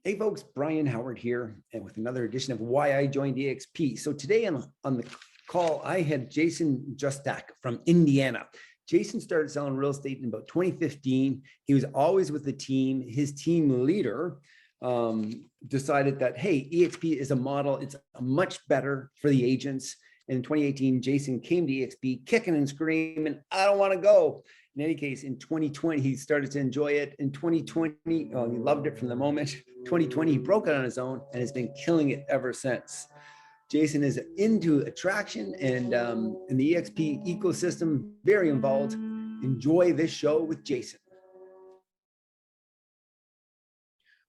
Hey folks, Bryon Howard here, and with another edition of Why I Joined eXp. So today on the call, I had Jason Justak from Indiana. Jason started selling real estate in about 2015. He was always with the team. His team leader decided that, hey, eXp is a model. It's much better for the agents. And in 2018, Jason came to eXp kicking and screaming, I don't want to go. In any case, in 2020, he started to enjoy it. In 2020, he loved it from the moment. 2020, he broke it on his own and has been killing it ever since. Jason is into attraction and in the eXp ecosystem, very involved. Enjoy this show with Jason.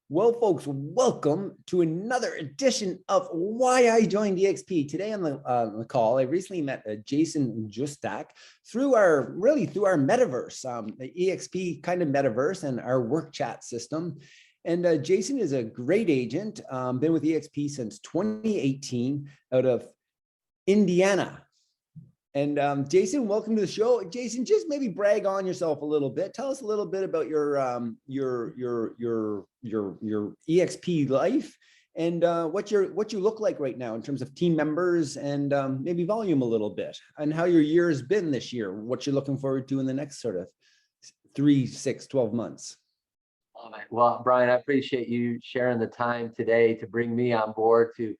Well, folks, welcome to another edition of Why I Joined eXp. Today on the call, I recently met Jason Justak through our metaverse, the eXp kind of metaverse and our work chat system. And Jason is a great agent, been with eXp since 2018 out of Indiana. And Jason, welcome to the show. Jason, just maybe brag on yourself a little bit. Tell us a little bit about your eXp life and what you look like right now in terms of team members and maybe volume a little bit, and how your year has been this year. What you're looking forward to in the next sort of 3, 6, 12 months. Well, Bryon, I appreciate you sharing the time today to bring me on board to,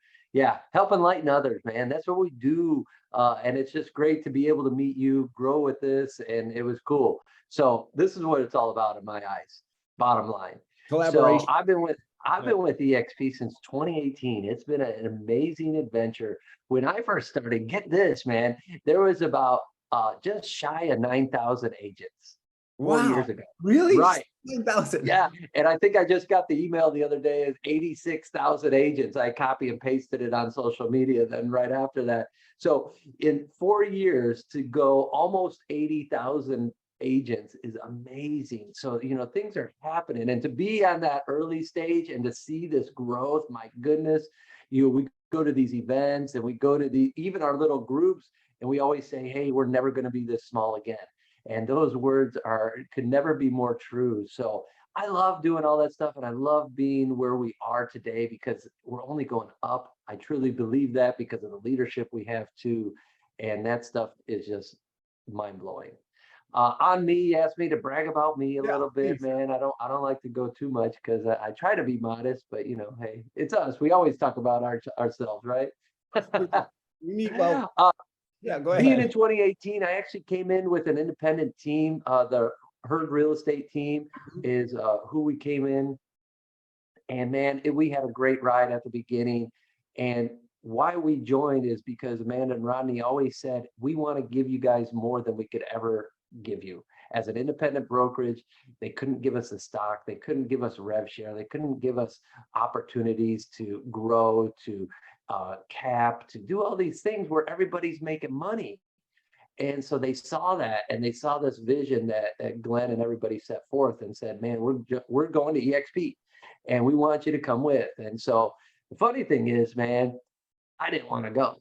help enlighten others, man. That's what we do. And it's just great to be able to meet you, grow with this, and it was cool. So this is what it's all about in my eyes, bottom line. Collaboration. So I've been with eXp since 2018. It's been an amazing adventure. When I first started, get this, man, there was about just shy of 9,000 agents. 4 years ago. Really? Right. 9,000. Yeah. And I think I just got the email the other day is 86,000 agents. I copy and pasted it on social media then right after that. So in 4 years to go almost 80,000 agents is amazing. So, things are happening, and to be on that early stage and to see this growth, my goodness, we go to these events and we go to even our little groups, and we always say, hey, we're never going to be this small again. And those words could never be more true. So I love doing all that stuff, and I love being where we are today because we're only going up. I truly believe that because of the leadership we have too. And that stuff is just mind blowing. On me, you asked me to brag about me a little bit, man. I don't like to go too much because I try to be modest, but hey, it's us. We always talk about ourselves, right? Yeah, go ahead. Being in 2018, I actually came in with an independent team. The Herd Real Estate team is who we came in. And man, we had a great ride at the beginning. And why we joined is because Amanda and Rodney always said, we want to give you guys more than we could ever give you. As an independent brokerage, they couldn't give us the stock. They couldn't give us rev share. They couldn't give us opportunities to grow, to cap, to do all these things where everybody's making money. And so they saw that, and they saw this vision that Glenn and everybody set forth and said, man, we're going to eXp and we want you to come with. And so the funny thing is, man, I didn't want to go.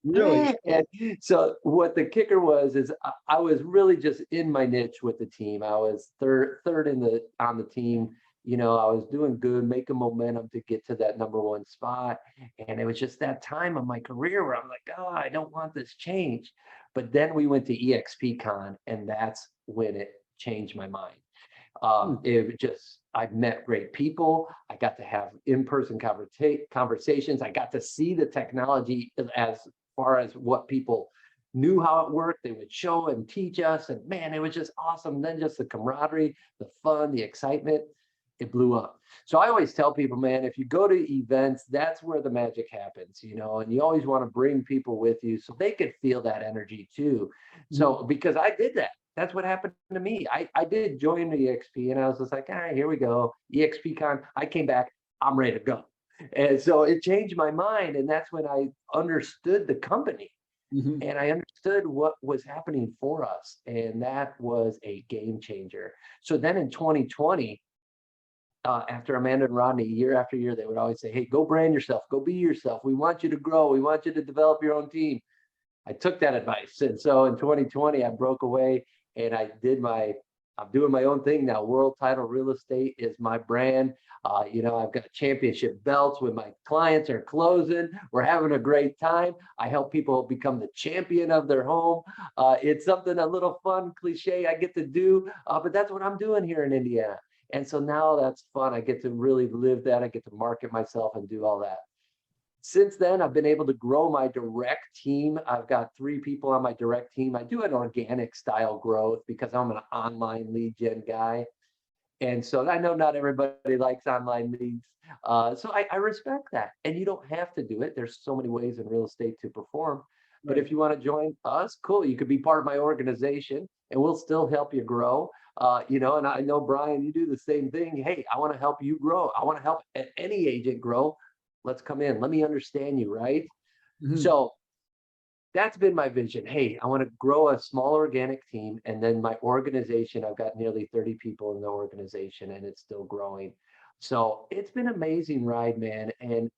Really? And so what the kicker was is I was really just in my niche with the team. I was third on the team. I was doing good, making momentum to get to that #1 spot. And it was just that time of my career where I'm like, oh, I don't want this change. But then we went to eXpCon, and that's when it changed my mind. I met great people. I got to have in-person conversations. I got to see the technology as far as what people knew how it worked. They would show and teach us. And man, it was just awesome. Then just the camaraderie, the fun, the excitement. It blew up. So I always tell people, man, if you go to events, that's where the magic happens, and you always want to bring people with you so they could feel that energy too. So because I did that, that's what happened to me. I did join the eXp, and I was just like, all right, here we go. eXpCon. I came back, I'm ready to go. And so it changed my mind. And that's when I understood the company. And I understood what was happening for us. And that was a game changer. So then in 2020, after Amanda and Rodney, year after year, they would always say, hey, go brand yourself, go be yourself. We want you to grow. We want you to develop your own team. I took that advice. And so in 2020, I broke away and I did my I'm doing my own thing now. World Title Real Estate is my brand. You know, I've got championship belts when my clients are closing. We're having a great time. I help people become the champion of their home. It's something a little fun, cliche I get to do, but that's what I'm doing here in Indiana. And so now that's fun. I get to really live that. I get to market myself and do all that. Since then, I've been able to grow my direct team. I've got 3 people on my direct team. I do an organic style growth because I'm an online lead gen guy. And so I know not everybody likes online leads. So I respect that. And you don't have to do it. There's so many ways in real estate to perform. But Right. if you want to join us, cool. You could be part of my organization and we'll still help you grow. You know, and I know, Bryon, you do the same thing. Hey, I want to help you grow. I want to help any agent grow. Let's come in. Let me understand you, right? Mhm. So that's been my vision. Hey, I want to grow a small organic team. And then my organization, I've got nearly 30 people in the organization and it's still growing. So it's been an amazing ride, man. And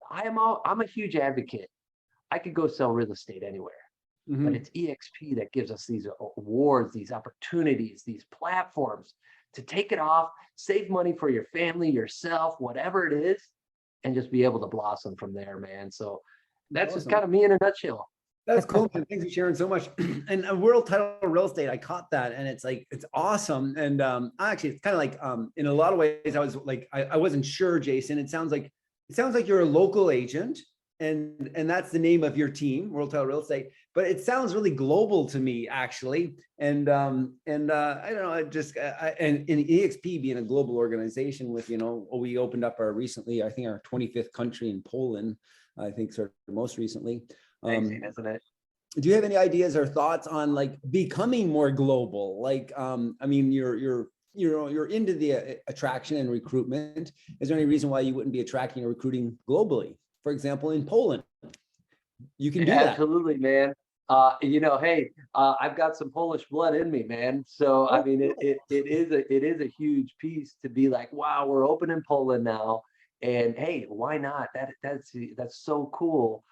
I'm a huge advocate. I could go sell real estate anywhere, but Mhm. it's EXP that gives us these awards, these opportunities, these platforms to take it off, save money for your family, yourself, whatever it is, and just be able to blossom from there, man. So That's that's just awesome. kind of me in a nutshell. That's cool, man. Thanks for sharing so much. And a world title real estate, I caught that, and it's like it's awesome. And actually, it's kind of like in a lot of ways, I was like, I wasn't sure, Jason. It sounds like you're a local agent, and that's the name of your team, World Title Real Estate. But it sounds really global to me, actually. And I don't know, I just and in EXP being a global organization with we opened up our recently, I think our 25th country in Poland, I think sort of most recently. Amazing, isn't it? Do you have any ideas or thoughts on like becoming more global? Like, I mean, you're into the attraction and recruitment. Is there any reason why you wouldn't be attracting or recruiting globally? For example, in Poland, you can do that. Absolutely, man. You know, hey, I've got some Polish blood in me, man. So I Oh, mean, cool. it is a huge piece to be like, wow, we're open in Poland now, and hey, why not? That's so cool.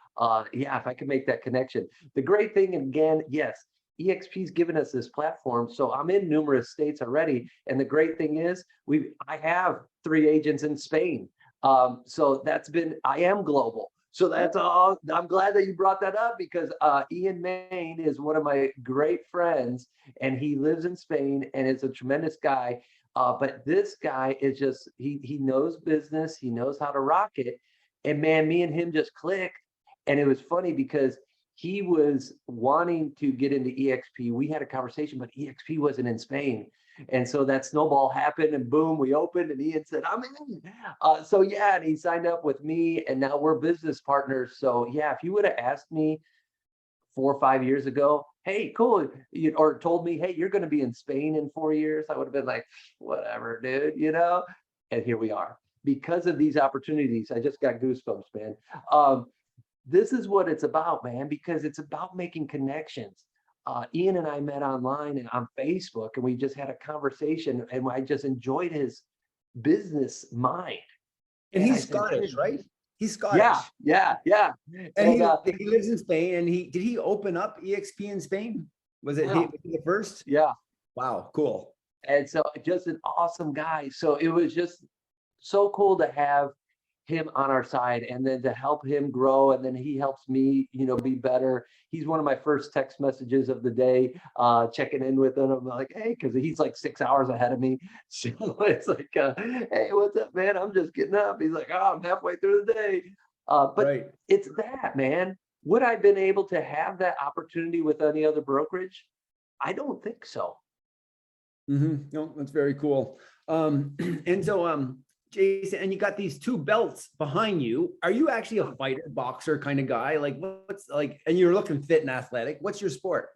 Yeah, if I can make that connection. The great thing, again, yes, EXP's given us this platform, so I'm in numerous states already. And the great thing is, I have 3 agents in Spain. So I am global. So that's all. I'm glad that you brought that up because Ian Main is one of my great friends and he lives in Spain and is a tremendous guy. But this guy is just, he knows business. He knows how to rock it. And man, me and him just clicked. And it was funny because he was wanting to get into EXP. We had a conversation, but EXP wasn't in Spain. And so that snowball happened and boom, we opened and Ian said, I'm in. So yeah, and he signed up with me and now we're business partners. So yeah, if you would have asked me 4 or 5 years ago, hey, cool, or told me, hey, you're going to be in Spain in 4 years, I would have been like, whatever, dude, you know? And here we are. Because of these opportunities, I just got goosebumps, man. This is what it's about, man, because it's about making connections. Ian and I met online and on Facebook, and we just had a conversation, and I just enjoyed his business mind. And And I he's said, that Scottish, is, right? He's yeah, Scottish, yeah, yeah. and And he lives in Spain. And he did he open up EXP in Spain? Was it yeah, the first? yeah. Wow, cool. And so just an awesome guy. So it was just so cool to have him on our side and then to help him grow. And then he helps me, be better. He's one of my first text messages of the day, checking in with him. I'm like, hey, because he's like 6 hours ahead of me. So it's like, hey, what's up, man? I'm just getting up. He's like, oh, I'm halfway through the day. But Right. it's that, man. Would I have been able to have that opportunity with any other brokerage? I don't think so. No, that's very cool. And so, Jason, and you got these 2 belts behind you. Are you actually a fighter, boxer kind of guy? Like, what's like, and you're looking fit and athletic. What's your sport?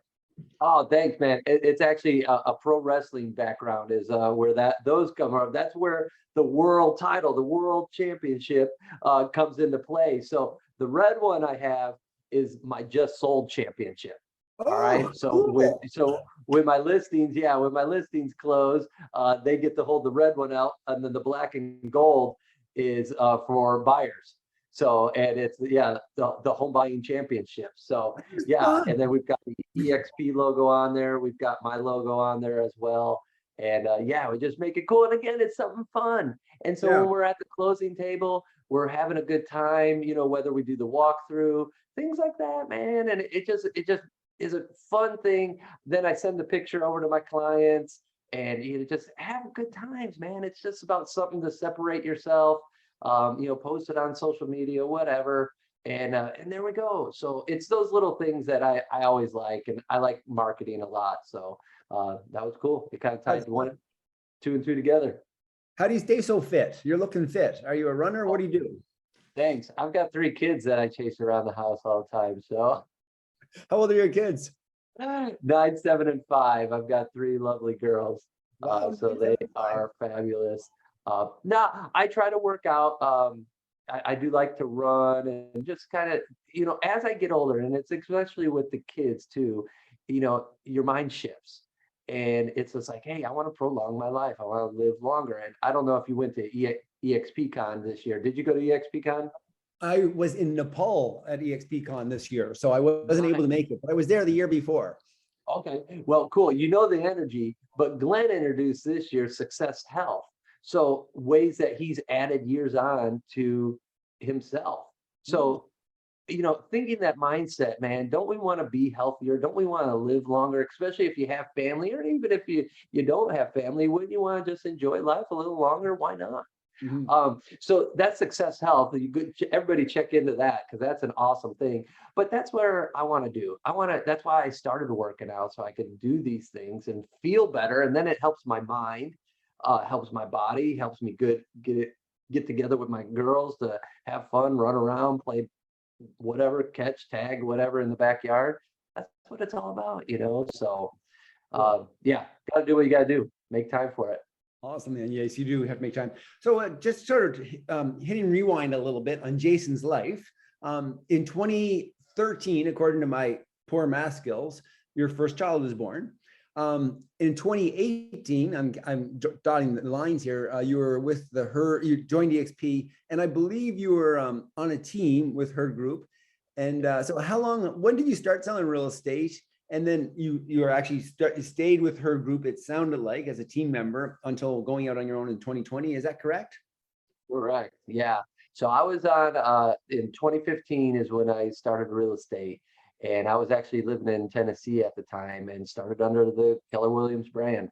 Oh, thanks, man. It's actually a pro wrestling background is where those come from. That's where the world title, the world championship comes into play. So the red one I have is my just sold championship. All Oh, right. So cool. when my listings, when my listings close, they get to hold the red one out, and then the black and gold is for buyers. So and it's the home buying championship. So That's yeah, fun. and then we've got the EXP logo on there. We've got my logo on there as well. And yeah, we just make it cool. And again, it's something fun. And so Yeah. when we're at the closing table, we're having a good time, you know, whether we do the walkthrough, things like that, man. And it just is a fun thing. Then I send the picture over to my clients and you just have good times, man. It's just about something to separate yourself, you know, post it on social media, whatever. And there we go. So it's those little things that I always like, and I like marketing a lot. So that was cool. It kind of tied That's one, fun. two and two together. How do you stay so fit? You're looking fit. Are you a runner? What do you do? Thanks. I've got 3 kids that I chase around the house all the time. So How old are your kids? 9, 7, and 5. I've got 3 lovely girls. Wow, So they 9, 7, 5. are fabulous. Now I try to work out. I do like to run and just kind of, you know, as I get older, and it's especially with the kids too, you know, your mind shifts. And it's just like, hey, I want to prolong my life. I want to live longer. And I don't know if you went to eXp Con this year. Did you go to eXp Con? I was in Nepal at eXp Con this year, so I wasn't able to make it, but I was there the year before. Okay, well, cool. You know the energy, but Glenn introduced this year Success Health. So ways that he's added years on to himself. So, you know, thinking that mindset, man, don't we want to be healthier? Don't we want to live longer, especially if you have family, or even if you don't have family, wouldn't you want to just enjoy life a little longer? Why not? Mhm. So that's Success Health. Everybody check into that because that's an awesome thing. But that's where I want to do. That's why I started working out so I could do these things and feel better. And then it helps my mind, helps my body, helps me get together with my girls to have fun, run around, play whatever, catch, tag, whatever in the backyard. That's what it's all about, you know? So yeah, gotta do what you gotta do. Make time for it. Awesome, man. Yes, you do have to make time. So just sort of hitting rewind a little bit on Jason's life. In 2013, according to my poor math skills, your first child was born. In 2018, I'm dotting the lines here. You were with you joined eXp, and I believe you were on a team with her group. And so when did you start selling real estate? And then you are actually stayed with her group, it sounded like, as a team member until going out on your own in 2020. Is that correct? Correct. Yeah. So I was on in 2015 is when I started real estate. And I was actually living in Tennessee at the time and started under the Keller Williams brand.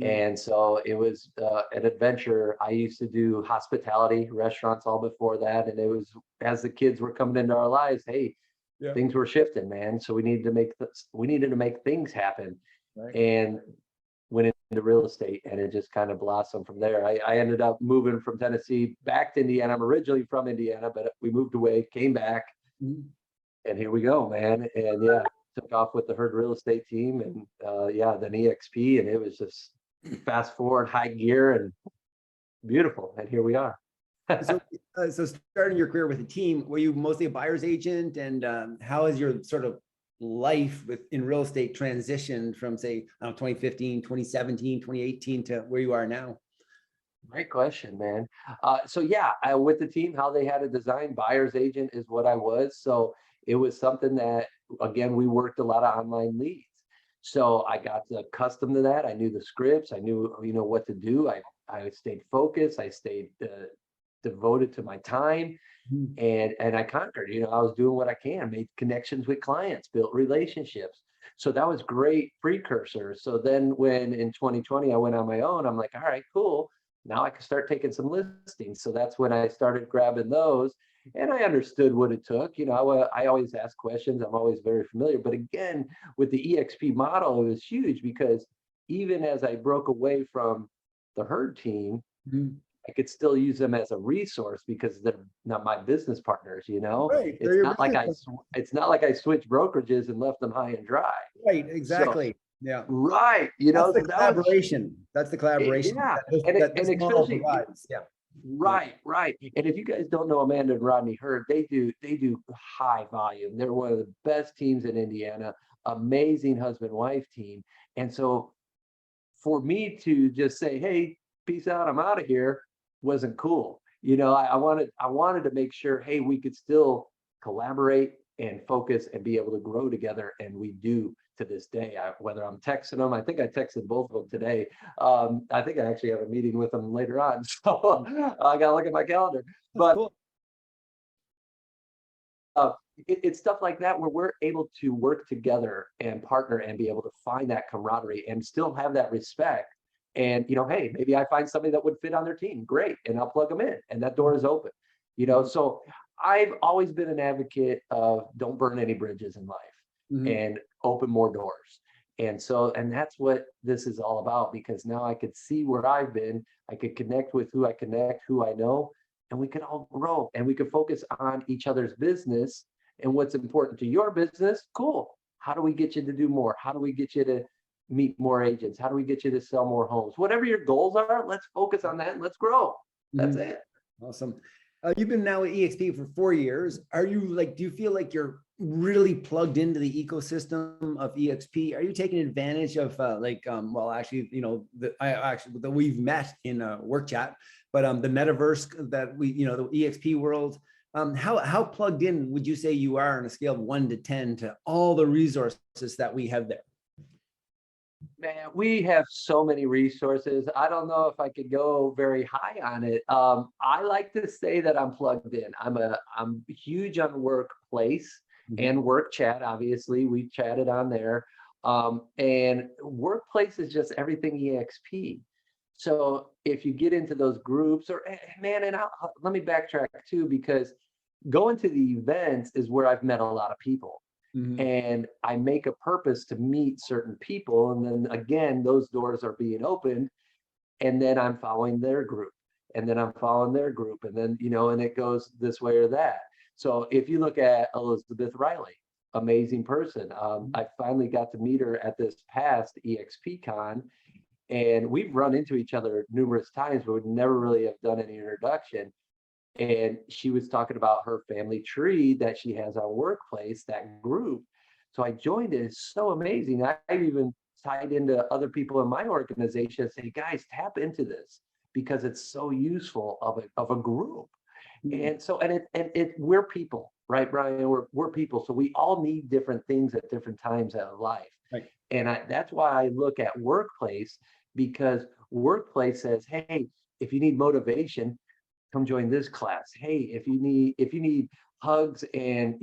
And so it was an adventure. I used to do hospitality restaurants all before that. And it was as the kids were coming into our lives, hey, Yeah. things were shifting, man. So we needed to make things happen. Right. And went into real estate, and it just kind of blossomed from there. I ended up moving from Tennessee back to Indiana. I'm originally from Indiana, but we moved away, came back, and here we go, man. And yeah, took off with the Herd Real Estate team, and yeah, then eXp, and it was just fast forward, high gear, and beautiful. And here we are. So starting your career with a team, were you mostly a buyer's agent? And how has your sort of life in real estate transitioned from, say, I don't know, 2015, 2017, 2018 to where you are now? Great question, man. So yeah, with the team, how they had a design, buyer's agent is what I was. So it was something that, again, we worked a lot of online leads. So I got accustomed to that. I knew the scripts. I knew, you know, what to do. I stayed focused. I stayed devoted to my time, and I conquered. You know, I was doing what I can, made connections with clients, built relationships. So that was great precursor. So then when in 2020 I went on my own, I'm like, all right, cool. Now I can start taking some listings. So that's when I started grabbing those. And I understood what it took. You know, I always ask questions. I'm always very familiar. But again, with the eXp model, it was huge because even as I broke away from the herd team, I could still use them as a resource because they're not my business partners, you know. Right. It's not like I switched brokerages and left them high and dry. Right, So exactly. Yeah. right, you That's know, the so that was collaboration. That's the collaboration yeah, that this and model especially provides. Yeah. right. And if you guys don't know Amanda and Rodney Hurd, they do high volume. They're one of the best teams in Indiana, amazing husband-wife team. And so for me to just say, hey, peace out, I'm out of here, wasn't cool. You know, I wanted to make sure, hey, we could still collaborate and focus and be able to grow together. And we do to this day. Whether I'm texting them, I think I texted both of them today. I think I actually have a meeting with them later on. So I got to look at my calendar. That's cool. It's stuff like that where we're able to work together and partner and be able to find that camaraderie and still have that respect. And, hey, maybe I find somebody that would fit on their team. Great. And I'll plug them in and that door is open, so I've always been an advocate of don't burn any bridges in life and open more doors. And that's what this is all about, because now I could see where I've been. I could connect with who I know, and we could all grow and we could focus on each other's business and what's important to your business. Cool. How do we get you to do more? How do we get you to meet more agents? How do we get you to sell more homes? Whatever your goals are, let's focus on that and let's grow. That's it. Awesome. You've been now at eXp for 4 years. Do you feel like you're really plugged into the ecosystem of eXp? Are you taking advantage of that we've met in work chat, but the metaverse that the eXp world, how plugged in would you say you are on a scale of 1 to 10 to all the resources that we have there? Man, we have so many resources. I don't know if I could go very high on it. I like to say that I'm plugged in. I'm huge on Workplace and Work Chat. Obviously, we chatted on there. And Workplace is just everything eXp. So if you get into those groups, let me backtrack too, because going to the events is where I've met a lot of people. And I make a purpose to meet certain people. And then again, those doors are being opened. And then I'm following their group. And then I'm following their group. And then, and it goes this way or that. So if you look at Elizabeth Riley, amazing person. I finally got to meet her at this past eXp Con. And we've run into each other numerous times, but we never really have done any introduction. And she was talking about her family tree that she has on Workplace, that group. So I joined it. It's so amazing. I even tied into other people in my organization and say, guys, tap into this because it's so useful of a group. And so, we're people, right, Bryon? We're people. So we all need different things at different times of life. Right. And that's why I look at Workplace, because Workplace says, hey, if you need motivation, come join this class. Hey, if you need hugs and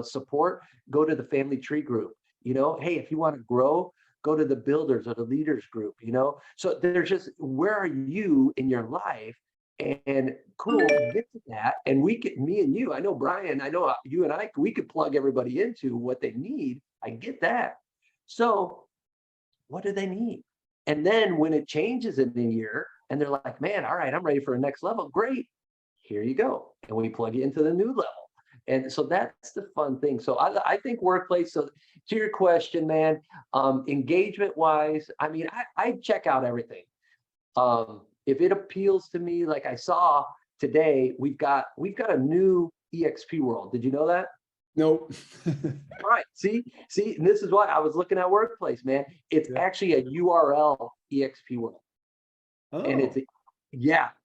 support, go to the family tree group. Hey, if you want to grow, go to the builders or the leaders group. So there's just, where are you in your life? And cool, get to that. And me and you, I know Bryon, I know you and I, we could plug everybody into what they need. I get that. So what do they need? And then when it changes in a year and they're like, man, all right, I'm ready for a next level. Great. Here you go. And we plug you into the new level. And so that's the fun thing. So I think Workplace, so to your question, man, engagement wise, I check out everything. If it appeals to me, like I saw today, we've got a new eXp world. Did you know that? Nope. All right. See, and this is why I was looking at Workplace, man. It's actually a URL eXp world. Oh. And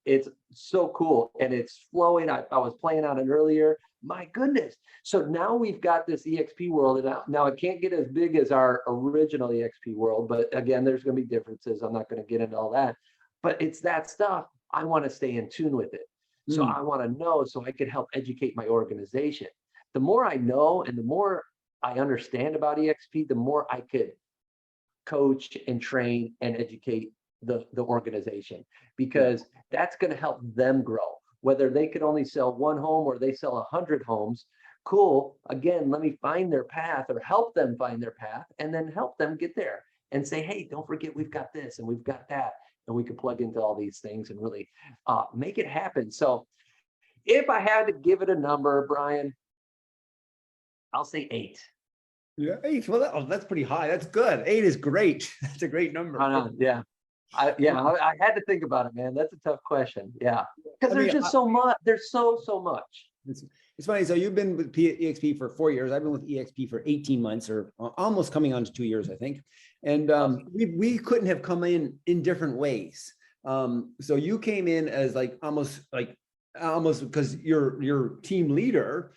it's so cool. And it's flowing. I was playing on it earlier. My goodness. So now we've got this eXp world. And now it can't get as big as our original eXp world. But again, there's going to be differences. I'm not going to get into all that. But it's that stuff. I want to stay in tune with it. So I want to know so I can help educate my organization. The more I know and the more I understand about eXp, the more I could coach and train and educate the organization, because that's going to help them grow. Whether they could only sell one home or they sell 100 homes, cool. Again, let me find their path or help them find their path and then help them get there and say, hey, don't forget, we've got this and we've got that. And we can plug into all these things and really make it happen. So if I had to give it a number, Bryon, I'll say 8. Yeah, 8. Well, that's pretty high. That's good. 8 is great. That's a great number. Yeah. I had to think about it, man. That's a tough question. Yeah. Because there's just so much. There's so much. It's funny. So you've been with eXp for 4 years. I've been with eXp for 18 months, or almost coming on to 2 years, I think. And we couldn't have come in different ways. So you came in as almost because your team leader,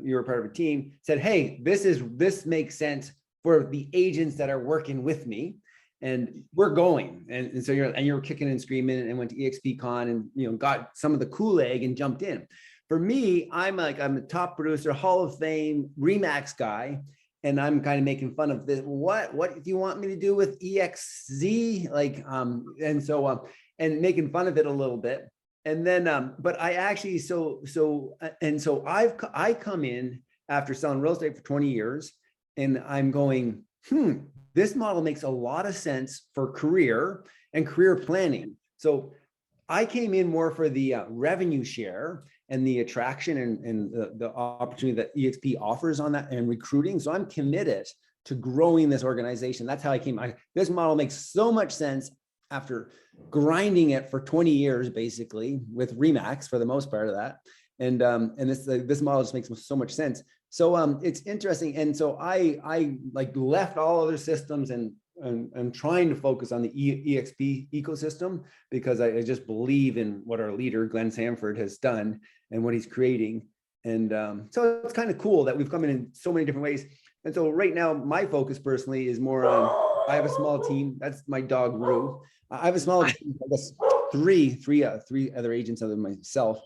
you're a part of a team, said, hey, this makes sense. for the agents that are working with me. And we're going. And so you're kicking and screaming and went to eXp Con and, you know, got some of the Kool-Aid and jumped in. For me, I'm a top producer, Hall of Fame, Remax guy. And I'm kind of making fun of this. What do you want me to do with EXZ? Like, and making fun of it a little bit. And then, but I actually, I come in after selling real estate for 20 years and I'm going, this model makes a lot of sense for career and career planning. So I came in more for the revenue share and the attraction and the opportunity that eXp offers on that and recruiting. So I'm committed to growing this organization. That's how I came. This model makes so much sense after grinding it for 20 years, basically with Remax for the most part of that. And this model just makes so much sense. So it's interesting. And so I like left all other systems and I'm trying to focus on the eXp ecosystem because I just believe in what our leader, Glenn Sanford, has done and what he's creating. And so it's kind of cool that we've come in so many different ways. And so right now, my focus personally is more on, I have a small team. That's my dog, Rue. I have a small team, I guess three other agents other than myself.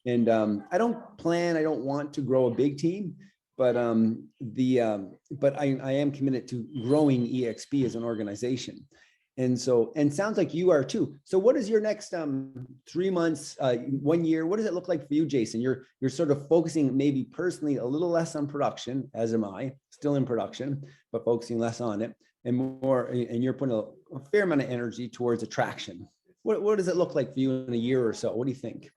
And I don't want to grow a big team, but I am committed to growing eXp as an organization. And sounds like you are too. So what is your next 3 months, 1 year? What does it look like for you, Jason? You're sort of focusing maybe personally a little less on production, as am I, still in production, but focusing less on it and more, and you're putting a fair amount of energy towards attraction. What does it look like for you in a year or so? What do you think?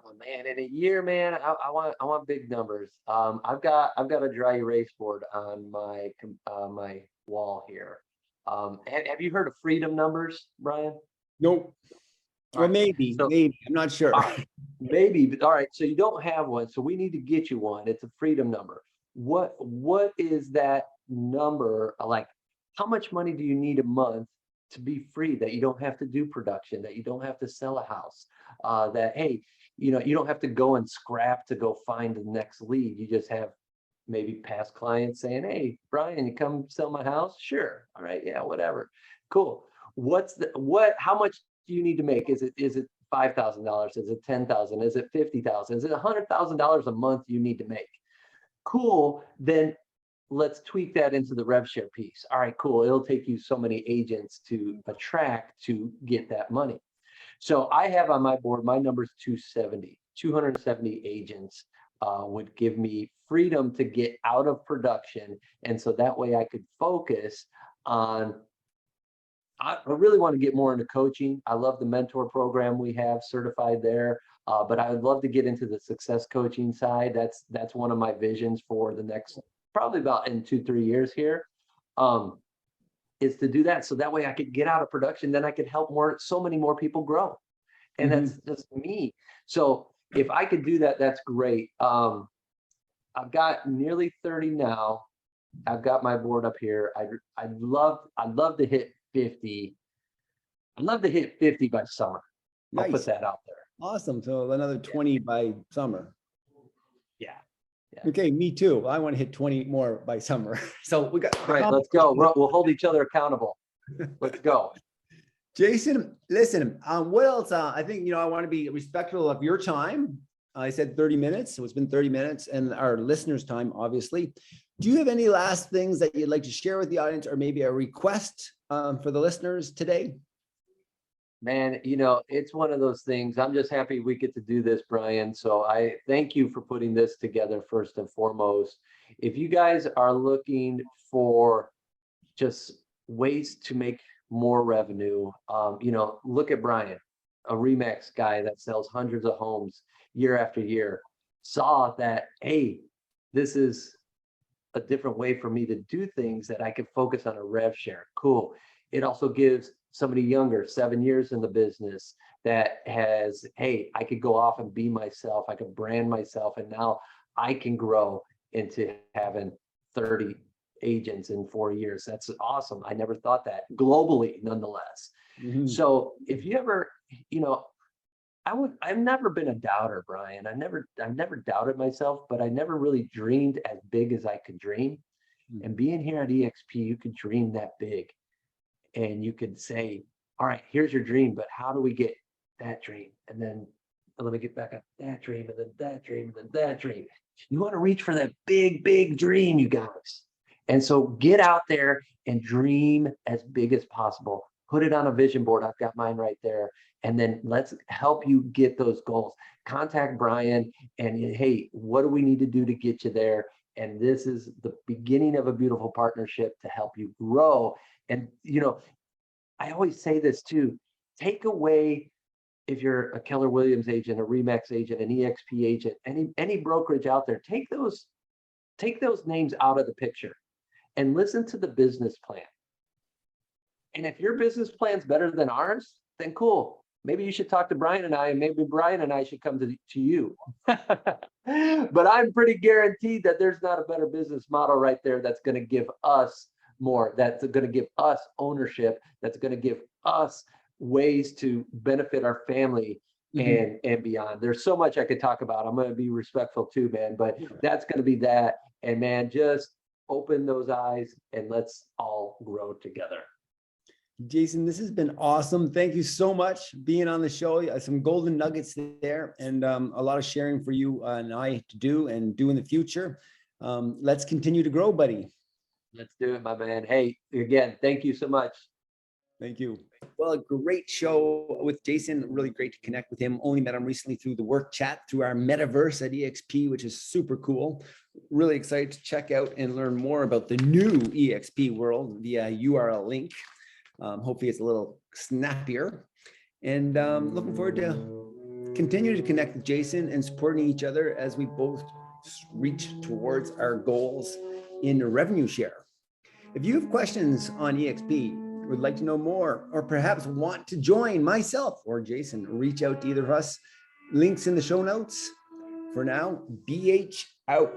Oh man, in a year, man, I want big numbers. I've got a dry erase board on my my wall here. Have you heard of freedom numbers, Bryon? Nope. Well, maybe, I'm not sure. Maybe, but all right. So you don't have one, so we need to get you one. It's a freedom number. What is that number like? How much money do you need a month to be free? That you don't have to do production, that you don't have to sell a house, that hey, you don't have to go and scrap to go find the next lead. You just have maybe past clients saying, hey, Bryon, you come sell my house? Sure. All right. Yeah, whatever. Cool. How much do you need to make? Is it $5,000? Is it $10,000? Is it $50,000? Is it $100,000 a month you need to make? Cool. Then let's tweak that into the rev share piece. All right, cool. It'll take you so many agents to attract to get that money. So I have on my board, my number is 270 agents would give me freedom to get out of production. And so that way I could focus on, I really want to get more into coaching. I love the mentor program we have certified there, but I would love to get into the success coaching side. That's one of my visions for the next, probably about in 2-3 years here, is to do that. So that way I could get out of production, then I could help so many more people grow. And that's just me. So if I could do that, that's great. I've got nearly 30 now. I've got my board up here. I'd love to hit 50. I'd love to hit 50 by summer. I'll put that out there. Awesome. So another 20 by summer. Yeah. Okay, me too. I want to hit 20 more by summer. So we got. All right, let's go. We'll hold each other accountable. Let's go. Jason, listen, what else? I think, I want to be respectful of your time. I said 30 minutes, so it's been 30 minutes, and our listeners' time, obviously. Do you have any last things that you'd like to share with the audience, or maybe a request for the listeners today? Man, it's one of those things. I'm just happy we get to do this, Bryon. So I thank you for putting this together first and foremost. If you guys are looking for just ways to make more revenue, look at Bryon, a Remax guy that sells hundreds of homes year after year, saw that, hey, this is a different way for me to do things, that I could focus on a rev share. Cool. It also gives somebody younger, 7 years in the business, that has, hey, I could go off and be myself. I could brand myself. And now I can grow into having 30 agents in 4 years. That's awesome. I never thought that, globally, nonetheless. So if you ever, I've never been a doubter, Bryon. I've never doubted myself, but I never really dreamed as big as I could dream. And being here at EXP, you can dream that big. And you could say, all right, here's your dream, but how do we get that dream? And then let me get back up that dream, and then that dream, and then that dream. You want to reach for that big, big dream, you guys. And so get out there and dream as big as possible. Put it on a vision board. I've got mine right there. And then let's help you get those goals. Contact Bryon and, hey, what do we need to do to get you there? And this is the beginning of a beautiful partnership to help you grow. And, you know, I always say this too, take away, if you're a Keller Williams agent, a Remax agent, an EXP agent, any brokerage out there, take those names out of the picture and listen to the business plan. And if your business plan's better than ours, then cool. Maybe you should talk to Bryon and I, and maybe Bryon and I should come to you. But I'm pretty guaranteed that there's not a better business model right there that's going to give us more, that's going to give us ownership, that's going to give us ways to benefit our family and beyond. There's so much I could talk about. I'm going to be respectful too, man, but that's going to be that. And man, just open those eyes and let's all grow together. Jason, this has been awesome. Thank you so much being on the show. Some golden nuggets there, and a lot of sharing for you and I to do and do in the future. Let's continue to grow, buddy. Let's do it, my man. Hey, again, thank you so much. Thank you. Well, a great show with Jason. Really great to connect with him. Only met him recently through the work chat through our metaverse at EXP, which is super cool. Really excited to check out and learn more about the new EXP world via URL link. Hopefully it's a little snappier, and looking forward to continue to connect with Jason and supporting each other as we both reach towards our goals in revenue share. If you have questions on EXP, would like to know more, or perhaps want to join myself or Jason, reach out to either of us. Links in the show notes. For now, BH out.